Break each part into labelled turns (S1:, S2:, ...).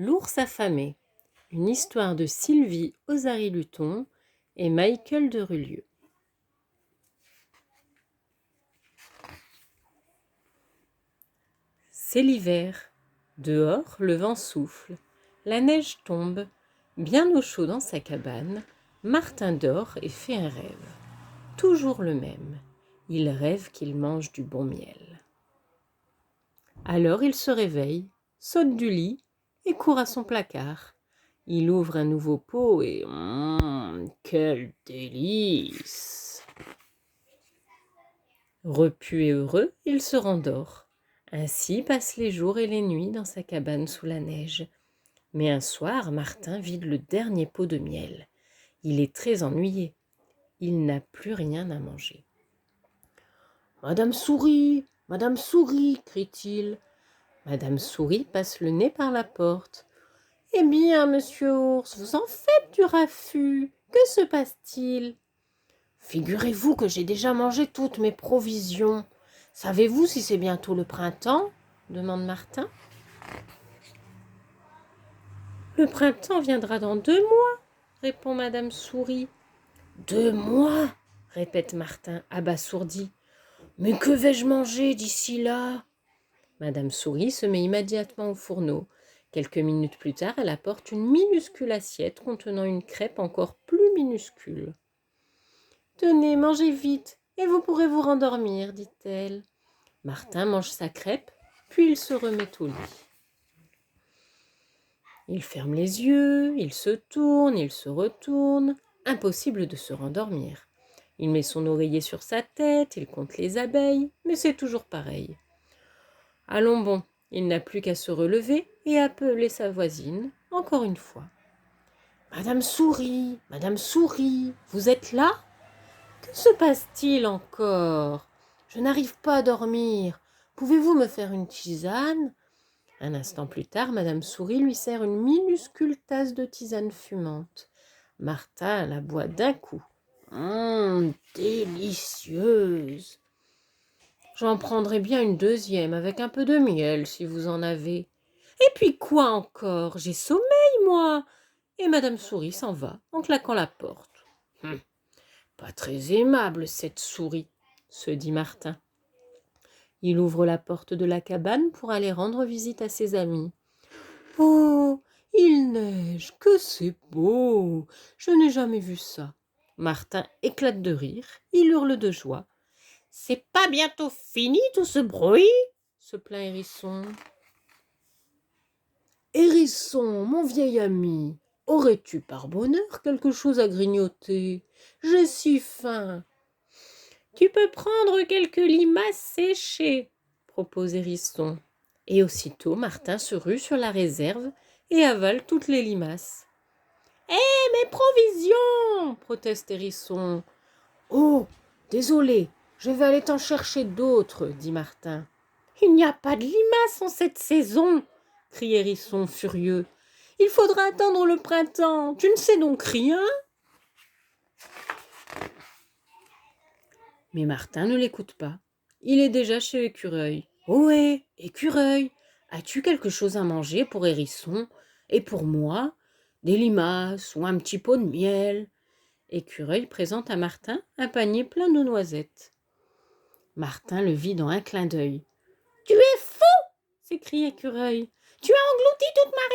S1: L'ours affamé. Une histoire de Sylvie Ozary-Luton et Michael Derulieu. C'est l'hiver. Dehors, le vent souffle. La neige tombe. Bien au chaud dans sa cabane, Martin dort et fait un rêve. Toujours le même. Il rêve qu'il mange du bon miel. Alors il se réveille, saute du lit et court à son placard. Il ouvre un nouveau pot et quel délice! Repu et heureux, il se rendort. Ainsi passent les jours et les nuits dans sa cabane sous la neige. Mais un soir, Martin vide le dernier pot de miel. Il est très ennuyé. Il n'a plus rien à manger. « Madame Souris, crie-t-il. Madame Souris passe le nez par la porte. « Eh bien, monsieur Ours, vous en faites du raffut. Que se passe-t-il ?»« Figurez-vous que j'ai déjà mangé toutes mes provisions. Savez-vous si c'est bientôt le printemps ?» demande Martin. « Le printemps viendra dans 2 mois, répond Madame Souris. « 2 mois ?» répète Martin, abasourdi. « Mais que vais-je manger d'ici là ?» Madame Souris se met immédiatement au fourneau. Quelques minutes plus tard, elle apporte une minuscule assiette contenant une crêpe encore plus minuscule. « Tenez, mangez vite, et vous pourrez vous rendormir, dit-elle. Martin mange sa crêpe, puis il se remet au lit. Il ferme les yeux, il se tourne, il se retourne. Impossible de se rendormir. Il met son oreiller sur sa tête, il compte les abeilles, mais c'est toujours pareil. Allons bon, il n'a plus qu'à se relever et appeler sa voisine, encore une fois. « Madame Souris, vous êtes là ? Que se passe-t-il encore ? Je n'arrive pas à dormir. Pouvez-vous me faire une tisane ?» Un instant plus tard, Madame Souris lui sert une minuscule tasse de tisane fumante. Martin la boit d'un coup. Délicieuse! J'en prendrai bien une deuxième avec un peu de miel si vous en avez. Et puis quoi encore? J'ai sommeil, moi! Et Madame Souris s'en va en claquant la porte. Pas très aimable, cette souris, se dit Martin. Il ouvre la porte de la cabane pour aller rendre visite à ses amis. Oh, il neige, que c'est beau! Je n'ai jamais vu ça. Martin éclate de rire, il hurle de joie. C'est pas bientôt fini tout ce bruit? Se plaint Hérisson. Hérisson, mon vieil ami, aurais-tu par bonheur quelque chose à grignoter? J'ai si faim. Tu peux prendre quelques limaces séchées, propose Hérisson. Et aussitôt, Martin se rue sur la réserve et avale toutes les limaces. « mes provisions !» proteste Hérisson. « Oh, désolé, je vais aller t'en chercher d'autres, » dit Martin. « Il n'y a pas de limaces en cette saison, » crie Hérisson furieux. « Il faudra attendre le printemps, tu ne sais donc rien ?» Mais Martin ne l'écoute pas. Il est déjà chez Écureuil. « Ohé, Écureuil, as-tu quelque chose à manger pour Hérisson et pour moi? Des limaces ou un petit pot de miel ?» Écureuil présente à Martin un panier plein de noisettes. Martin le vit dans un clin d'œil. « Tu es fou !» s'écrie Écureuil. « Tu as englouti toute ma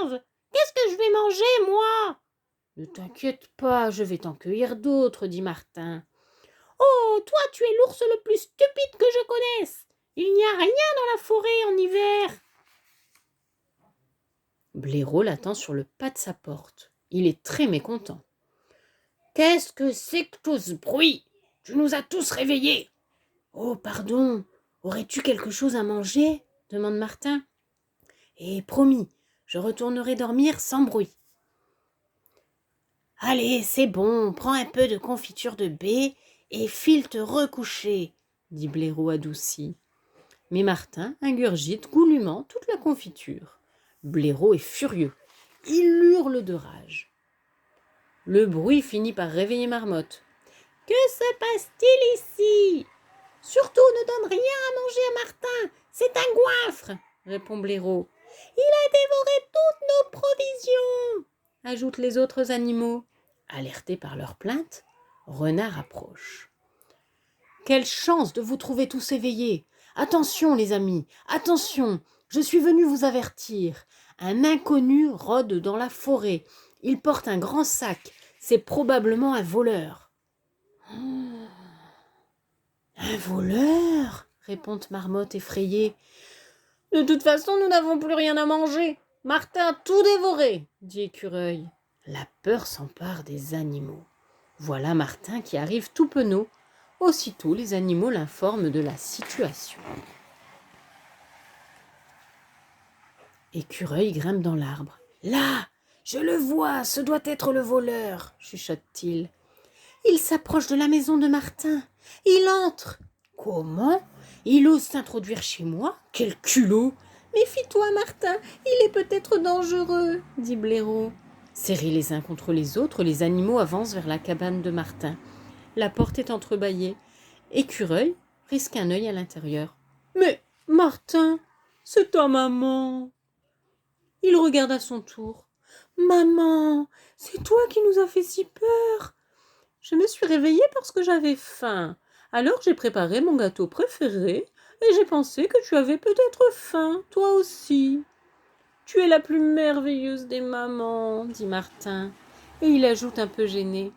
S1: réserve. Qu'est-ce que je vais manger, moi ?»« Ne t'inquiète pas, je vais t'en cueillir d'autres, » dit Martin. « Oh, toi, tu es l'ours le plus stupide que je connaisse. Il n'y a rien dans la forêt en hiver. » Blaireau l'attend sur le pas de sa porte. Il est très mécontent. « Qu'est-ce que c'est que tout ce bruit? Tu nous as tous réveillés. »« Oh, pardon, aurais-tu quelque chose à manger ?» demande Martin. « Et promis, je retournerai dormir sans bruit. »« Allez, c'est bon, prends un peu de confiture de baie et file te recoucher, » dit Blaireau adouci. Mais Martin ingurgite goulûment toute la confiture. Blaireau est furieux. Il hurle de rage. Le bruit finit par réveiller Marmotte. « Que se passe-t-il ici ? » « Surtout ne donne rien à manger à Martin, c'est un goinfre, » répond Blaireau. « Il a dévoré toutes ajoutent les autres animaux. Alertés par leur plainte, Renard approche. Quelle chance de vous trouver tous éveillés! Attention, les amis, attention! Je suis venu vous avertir. Un inconnu rôde dans la forêt. Il porte un grand sac. C'est probablement un voleur. Oh, un voleur? Répond Marmotte effrayée. De toute façon, nous n'avons plus rien à manger. Martin a tout dévoré, dit Écureuil. La peur s'empare des animaux. Voilà Martin qui arrive tout penaud. Aussitôt, les animaux l'informent de la situation. Écureuil grimpe dans l'arbre. Là, je le vois, ce doit être le voleur, chuchote-t-il. Il s'approche de la maison de Martin. Il entre. Comment? Il ose s'introduire chez moi? Quel culot! Méfie-toi, Martin, il est peut-être dangereux, dit Blaireau. Serrés les uns contre les autres, les animaux avancent vers la cabane de Martin. La porte est entrebâillée. Écureuil risque un œil à l'intérieur. Mais, Martin, c'est ta maman. Il regarde à son tour. Maman, c'est toi qui nous as fait si peur. Je me suis réveillée parce que j'avais faim. Alors j'ai préparé mon gâteau préféré et j'ai pensé que tu avais peut-être faim, toi aussi. Tu es la plus merveilleuse des mamans, dit Martin. Et il ajoute un peu gêné.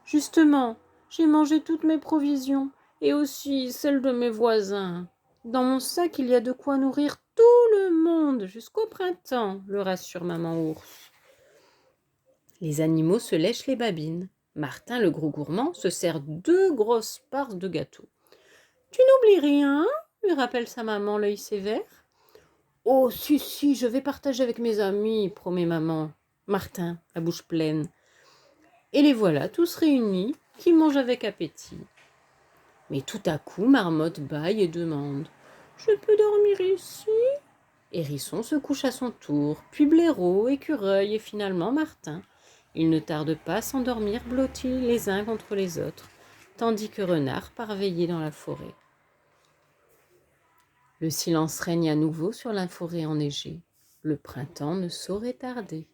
S1: Justement, j'ai mangé toutes mes provisions et aussi celles de mes voisins. Dans mon sac, il y a de quoi nourrir tout le monde jusqu'au printemps, le rassure maman ours. Les animaux se lèchent les babines. Martin, le gros gourmand, se sert 2 grosses parts de gâteau. « Tu n'oublies rien ?» lui rappelle sa maman, l'œil sévère. « Oh, si, je vais partager avec mes amis, promet maman. » Martin, la bouche pleine. Et les voilà tous réunis, qui mangent avec appétit. Mais tout à coup, Marmotte bâille et demande « Je peux dormir ici ?» Hérisson se couche à son tour, puis Blaireau, Écureuil et finalement Martin. Ils ne tardent pas à s'endormir blottis les uns contre les autres, tandis que Renard part veiller dans la forêt. Le silence règne à nouveau sur la forêt enneigée. Le printemps ne saurait tarder.